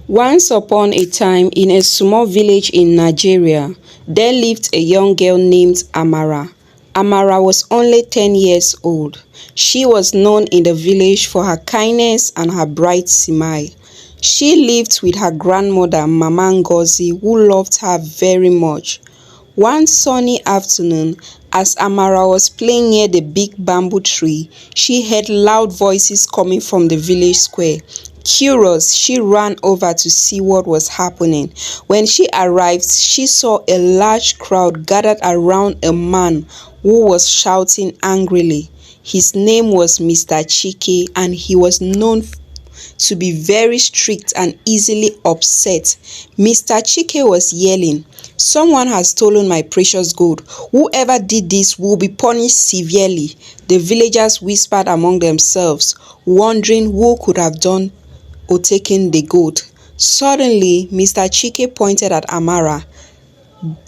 Once upon a time, in a small village in Nigeria, there lived a young girl named Amara. Amara was only 10 years old. She was known in the village for her kindness and her bright smile. She lived with her grandmother, Mama Ngozi, who loved her very much. One sunny afternoon, as Amara was playing near the big bamboo tree, she heard loud voices coming from the village square. Curious, she ran over to see what was happening. When she arrived, she saw a large crowd gathered around a man who was shouting angrily. His name was Mr. Chike, and he was known to be very strict and easily upset. Mr. Chike was yelling, "Someone has stolen my precious gold. Whoever did this will be punished severely." The villagers whispered among themselves, wondering who could have done or taken the gold. Suddenly, Mr. Chike pointed at Amara.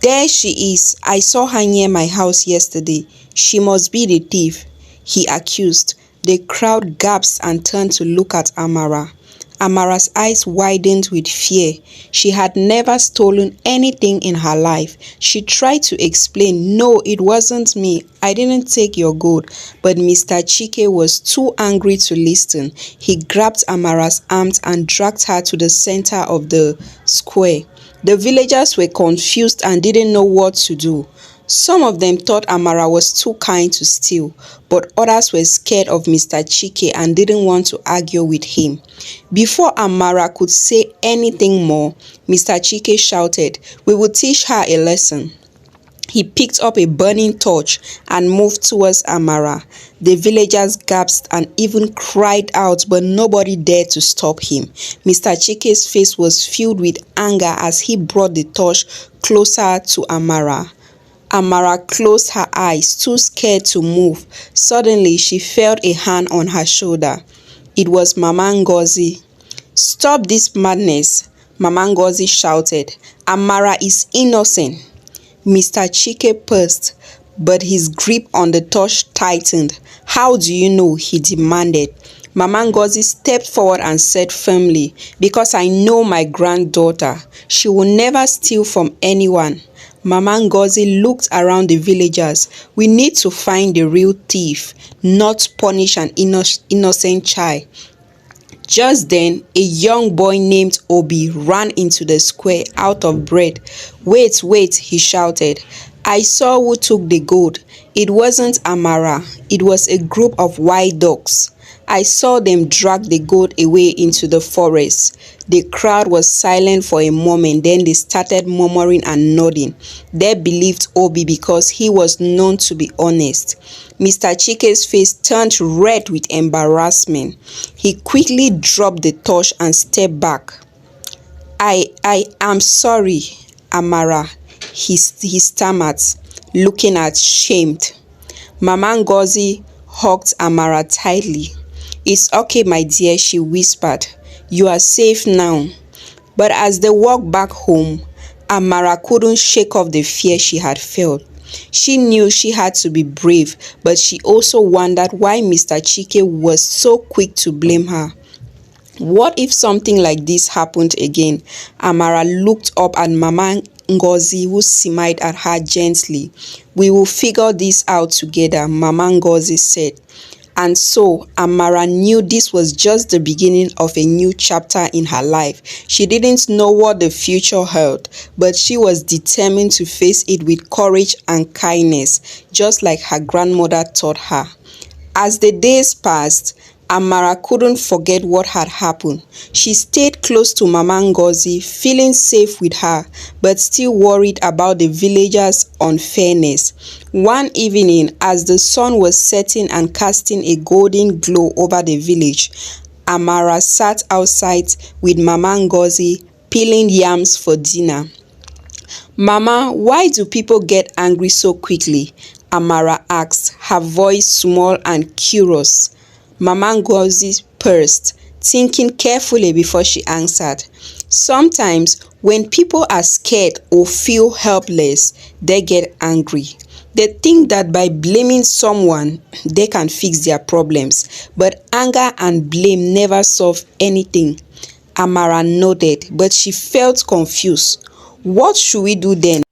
"There she is. I saw her near my house yesterday. She must be the thief," he accused. The crowd gasped and turned to look at Amara. Amara's eyes widened with fear. She had never stolen anything in her life. She tried to explain, "No, it wasn't me. I didn't take your gold." But Mr. Chike was too angry to listen. He grabbed Amara's arms and dragged her to the center of the square. The villagers were confused and didn't know what to do. Some of them thought Amara was too kind to steal, but others were scared of Mr. Chike and didn't want to argue with him. Before Amara could say anything more, Mr. Chike shouted, "We will teach her a lesson." He picked up a burning torch and moved towards Amara. The villagers gasped and even cried out, but nobody dared to stop him. Mr. Chike's face was filled with anger as he brought the torch closer to Amara. Amara closed her eyes, too scared to move. Suddenly, she felt a hand on her shoulder. It was Mama Ngozi. "Stop this madness," Mama Ngozi shouted. "Amara is innocent." Mr. Chike paused, but his grip on the torch tightened. "How do you know?" he demanded. Mama Ngozi stepped forward and said firmly, "Because I know my granddaughter. She will never steal from anyone." Mama Ngozi looked around the villagers. "We need to find the real thief, not punish an innocent child." Just then, a young boy named Obi ran into the square out of breath. "Wait, wait," he shouted. "I saw who took the gold. It wasn't Amara. It was a group of wild dogs. I saw them drag the gold away into the forest." The crowd was silent for a moment, then they started murmuring and nodding. They believed Obi because he was known to be honest. Mr. Chike's face turned red with embarrassment. He quickly dropped the torch and stepped back. I am sorry, Amara," he stammered, looking ashamed. Mama Ngozi hugged Amara tightly. "It's okay, my dear," she whispered. "You are safe now." But as they walked back home, Amara couldn't shake off the fear she had felt. She knew she had to be brave, but she also wondered why Mr. Chike was so quick to blame her. What if something like this happened again? Amara looked up at Mama Ngozi, who smiled at her gently. "We will figure this out together," Mama Ngozi said. And so, Amara knew this was just the beginning of a new chapter in her life. She didn't know what the future held, but she was determined to face it with courage and kindness, just like her grandmother taught her. As the days passed, Amara couldn't forget what had happened. She stayed close to Mama Ngozi, feeling safe with her, but still worried about the villagers' unfairness. One evening, as the sun was setting and casting a golden glow over the village, Amara sat outside with Mama Ngozi, peeling yams for dinner. "Mama, why do people get angry so quickly?" Amara asked, her voice small and curious. Mama Ngozi paused, thinking carefully before she answered. "Sometimes, when people are scared or feel helpless, they get angry. They think that by blaming someone, they can fix their problems. But anger and blame never solve anything. Amara nodded, but she felt confused. What should we do then?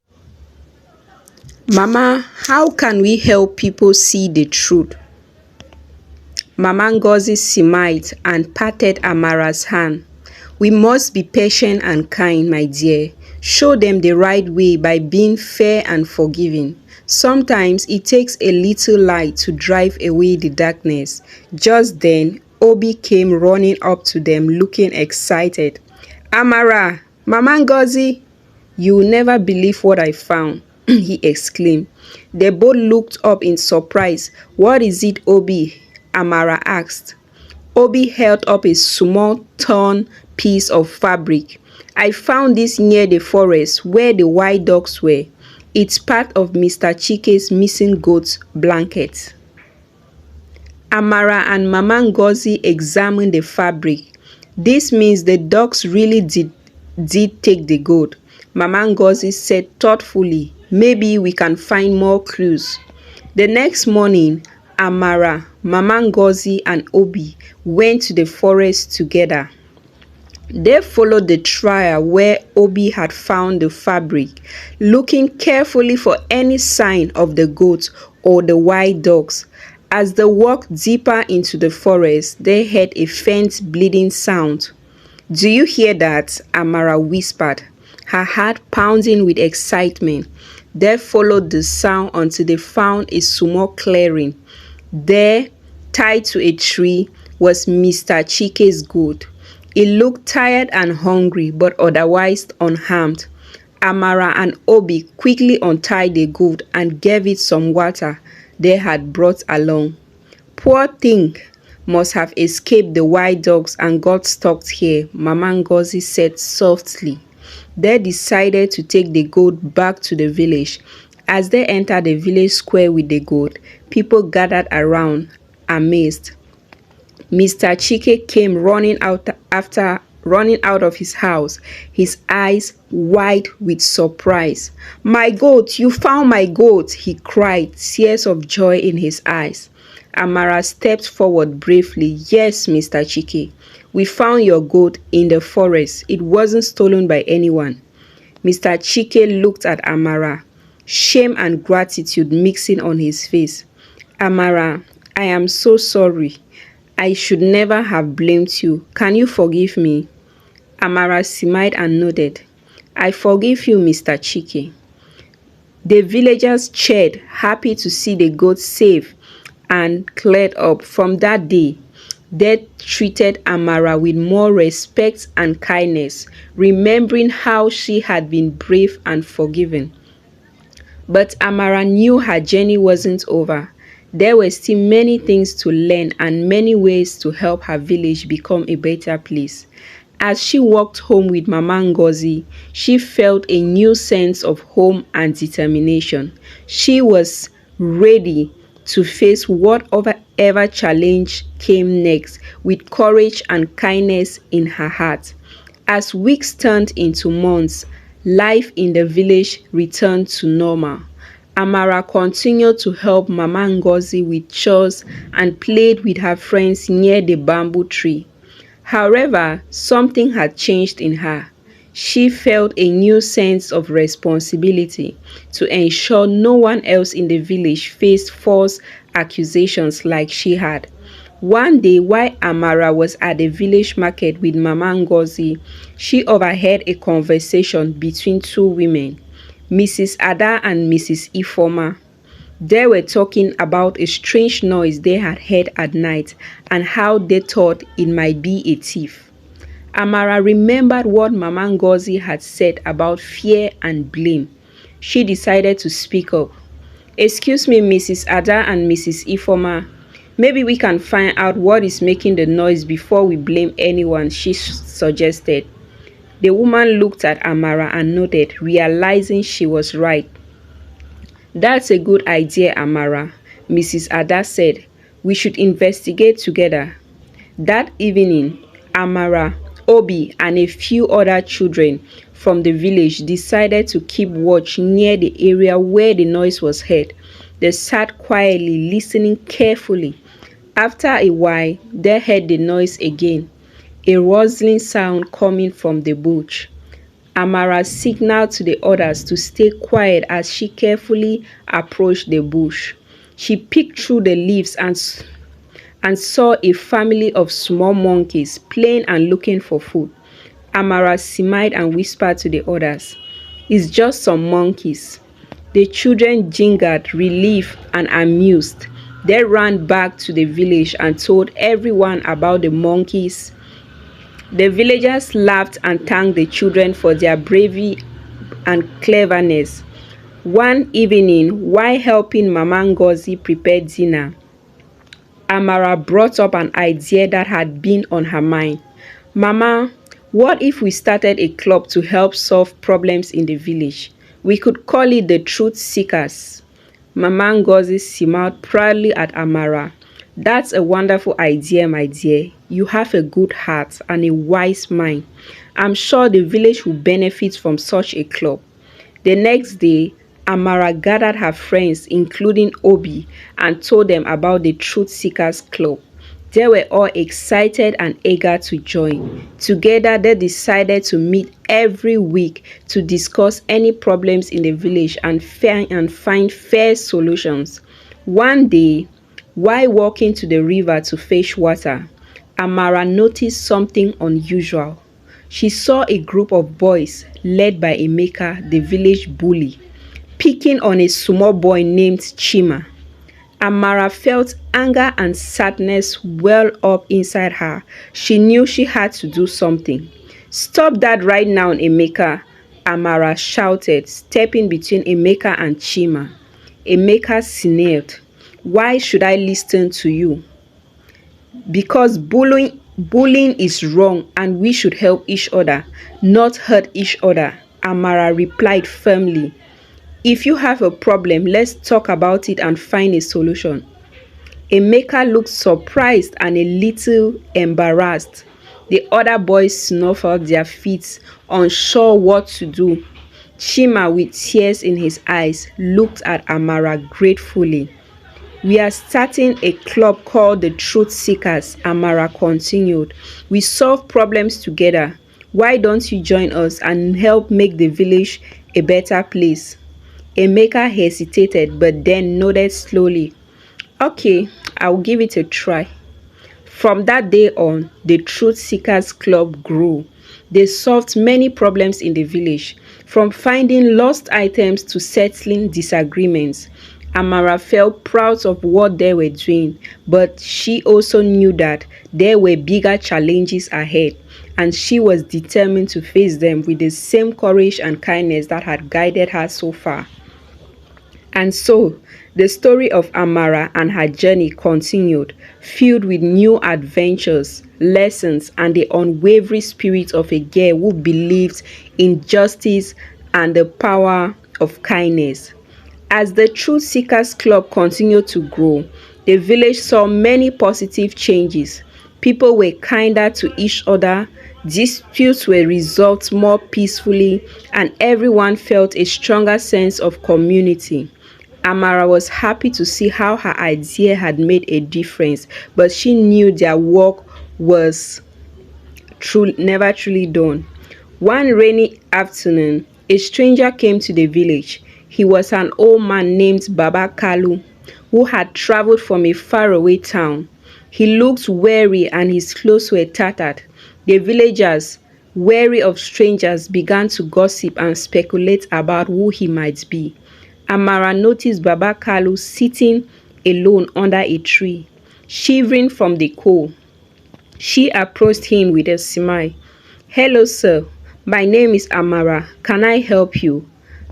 Mama, how can we help people see the truth? Mama Ngozi smiled and patted Amara's hand. We must be patient and kind, my dear. Show them the right way by being fair and forgiving. Sometimes it takes a little light to drive away the darkness. Just then, Obi came running up to them looking excited. Amara, Mama Ngozi, you will never believe what I found, he exclaimed. They both looked up in surprise. What is it, Obi? Amara asked. Obi held up a small torn piece of fabric. I found this near the forest where the white dogs were. It's part of Mr. Chike's missing goat's blanket. Amara and Mama Ngozi examined the fabric. This means the dogs really did take the goat. Mama Ngozi said thoughtfully, maybe we can find more clues. The next morning, Amara, Mama Ngozi and Obi went to the forest together. They followed the trail where Obi had found the fabric, looking carefully for any sign of the goat or the wild dogs. As they walked deeper into the forest, they heard a faint bleeding sound. Do you hear that? Amara whispered, her heart pounding with excitement. They followed the sound until they found a small clearing. There, tied to a tree, was Mr. Chike's goat. It looked tired and hungry, but otherwise unharmed. Amara and Obi quickly untied the goat and gave it some water they had brought along. Poor thing must have escaped the wild dogs and got stuck here, Mama Ngozi said softly. They decided to take the goat back to the village. As they entered the village square with the goat, people gathered around, amazed. Mr. Chike came running out of his house, his eyes wide with surprise. My goat, you found my goat, he cried, tears of joy in his eyes. Amara stepped forward bravely. Yes, Mr. Chike, we found your goat in the forest. It wasn't stolen by anyone. Mr. Chike looked at Amara, shame and gratitude mixing on his face. Amara, I am so sorry. I should never have blamed you. Can you forgive me? Amara smiled and nodded. I forgive you, Mr. Chike. The villagers cheered, happy to see the goat safe and cleared up. From that day, they treated Amara with more respect and kindness, remembering how she had been brave and forgiving. But Amara knew her journey wasn't over. There were still many things to learn and many ways to help her village become a better place. As she walked home with Mama Ngozi, she felt a new sense of home and determination. She was ready to face whatever challenge came next with courage and kindness in her heart. As weeks turned into months, life in the village returned to normal. Amara continued to help Mama Ngozi with chores and played with her friends near the bamboo tree. However, something had changed in her. She felt a new sense of responsibility to ensure no one else in the village faced false accusations like she had. One day, while Amara was at the village market with Mama Ngozi, she overheard a conversation between two women, Mrs. Ada and Mrs. Ifoma. They were talking about a strange noise they had heard at night and how they thought it might be a thief. Amara remembered what Mama Ngozi had said about fear and blame. She decided to speak up. Excuse me, Mrs. Ada and Mrs. Ifoma. Maybe we can find out what is making the noise before we blame anyone, she suggested. The woman looked at Amara and nodded, realizing she was right. That's a good idea, Amara, Mrs. Ada said. We should investigate together. That evening, Amara, Obi, and a few other children from the village decided to keep watch near the area where the noise was heard. They sat quietly, listening carefully. After a while, they heard the noise again. a rustling sound coming from the bush. Amara signaled to the others to stay quiet as she carefully approached the bush. She peeked through the leaves and saw a family of small monkeys playing and looking for food. Amara smiled and whispered to the others, "It's just some monkeys." The children jingled, relieved and amused. They ran back to the village and told everyone about the monkeys. The villagers laughed and thanked the children for their bravery and cleverness. One evening, while helping Mama Ngozi prepare dinner, Amara brought up an idea that had been on her mind. "Mama, what if we started a club to help solve problems in the village? We could call it the Truth Seekers." Mama Ngozi smiled proudly at Amara. "That's a wonderful idea, my dear. You have a good heart and a wise mind. I'm sure the village will benefit from such a club." The next day, Amara gathered her friends, including Obi, and told them about the Truth Seekers Club. They were all excited and eager to join. Together, they decided to meet every week to discuss any problems in the village and find fair solutions. One day, while walking to the river to fetch water, Amara noticed something unusual. She saw a group of boys led by Emeka, the village bully, picking on a small boy named Chima. Amara felt anger and sadness well up inside her. She knew she had to do something. "Stop that right now, Emeka," Amara shouted, stepping between Emeka and Chima. Emeka sneered. "Why should I listen to you?" "Because bullying is wrong and we should help each other, not hurt each other," Amara replied firmly. "If you have a problem, let's talk about it and find a solution." Emeka looked surprised and a little embarrassed. The other boys snuffled their feet, unsure what to do. Chima, with tears in his eyes, looked at Amara gratefully. "We are starting a club called the Truth Seekers," Amara continued. "We solve problems together. Why don't you join us and help make the village a better place?" Emeka hesitated but then nodded slowly. "Okay, I'll give it a try." From that day on, the Truth Seekers Club grew. They solved many problems in the village, from finding lost items to settling disagreements. Amara felt proud of what they were doing, but she also knew that there were bigger challenges ahead, and she was determined to face them with the same courage and kindness that had guided her so far. And so, the story of Amara and her journey continued, filled with new adventures, lessons, and the unwavering spirit of a girl who believed in justice and the power of kindness. As the Truth Seekers Club continued to grow, the village saw many positive changes. People were kinder to each other, disputes were resolved more peacefully, and everyone felt a stronger sense of community. Amara was happy to see how her idea had made a difference, but she knew their work was never truly done. One rainy afternoon, a stranger came to the village. He was an old man named Baba Kalu, who had traveled from a faraway town. He looked weary and his clothes were tattered. The villagers, wary of strangers, began to gossip and speculate about who he might be. Amara noticed Baba Kalu sitting alone under a tree, shivering from the cold. She approached him with a smile. "Hello, sir. My name is Amara. Can I help you?"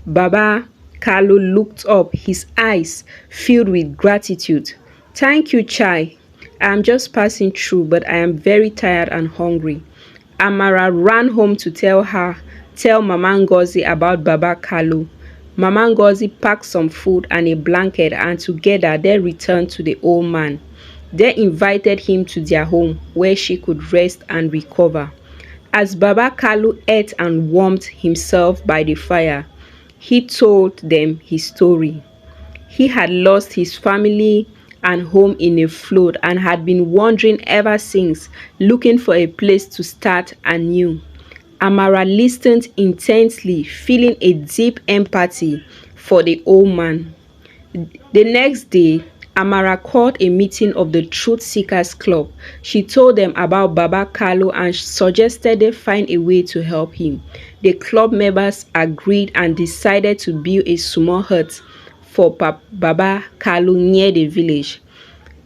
Baba Kalu looked up, his eyes filled with gratitude. "Thank you, Chai. I am just passing through, but I am very tired and hungry." Amara ran home to tell Mama Ngozi about Baba Kalu. Mama Ngozi packed some food and a blanket, and together they returned to the old man. They invited him to their home where she could rest and recover. As Baba Kalu ate and warmed himself by the fire, he told them his story. He had lost his family and home in a flood and had been wandering ever since, looking for a place to start anew. Amara listened intently, feeling a deep empathy for the old man. The next day, Amara called a meeting of the Truth Seekers Club. She told them about Baba Kalu and suggested they find a way to help him. The club members agreed and decided to build a small hut for Baba Kalu near the village.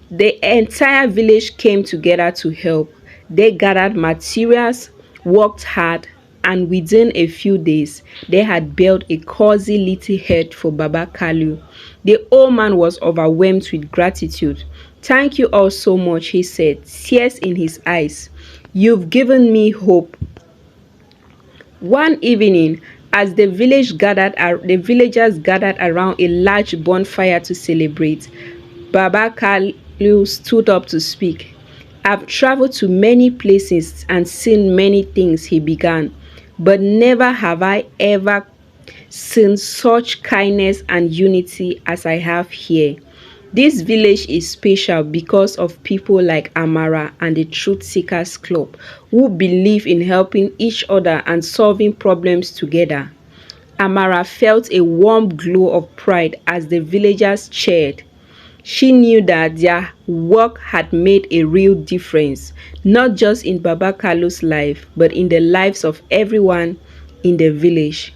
The entire village came together to help. They gathered materials, worked hard, and within a few days, they had built a cozy little hut for Baba Kalu. The old man was overwhelmed with gratitude. "Thank you all so much," he said, tears in his eyes. "You've given me hope." One evening, as the villagers gathered around a large bonfire to celebrate, Baba Kalu stood up to speak. "I've traveled to many places and seen many things," he began, "but never have I ever seen such kindness and unity as I have here. This village is special because of people like Amara and the Truth Seekers Club who believe in helping each other and solving problems together." Amara felt a warm glow of pride as the villagers cheered. She knew that their work had made a real difference, not just in Baba Kalu's life, but in the lives of everyone in the village.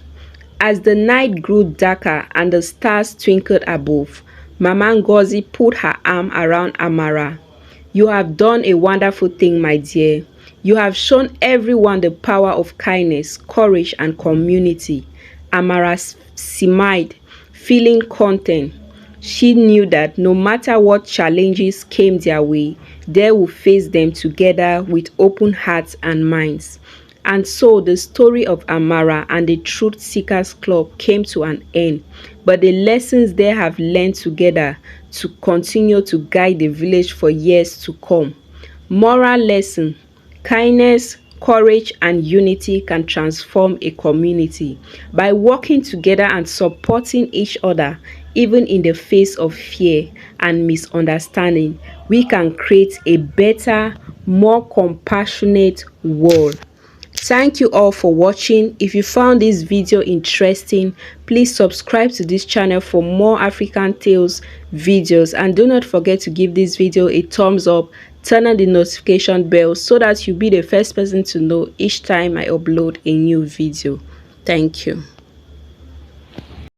As the night grew darker and the stars twinkled above, Mama Ngozi put her arm around Amara. "You have done a wonderful thing, my dear. You have shown everyone the power of kindness, courage, and community." Amara smiled, feeling content. She knew that no matter what challenges came their way, they would face them together with open hearts and minds. And so the story of Amara and the Truth Seekers Club came to an end, but the lessons they have learned together to continue to guide the village for years to come. Moral lesson: kindness, courage, and unity can transform a community. By working together and supporting each other, even in the face of fear and misunderstanding, we can create a better, more compassionate world. Thank you all for watching. If you found this video interesting, please subscribe to this channel for more African Tales videos, and do not forget to give this video a thumbs up, turn on the notification bell so that you'll be the first person to know each time I upload a new video. Thank you.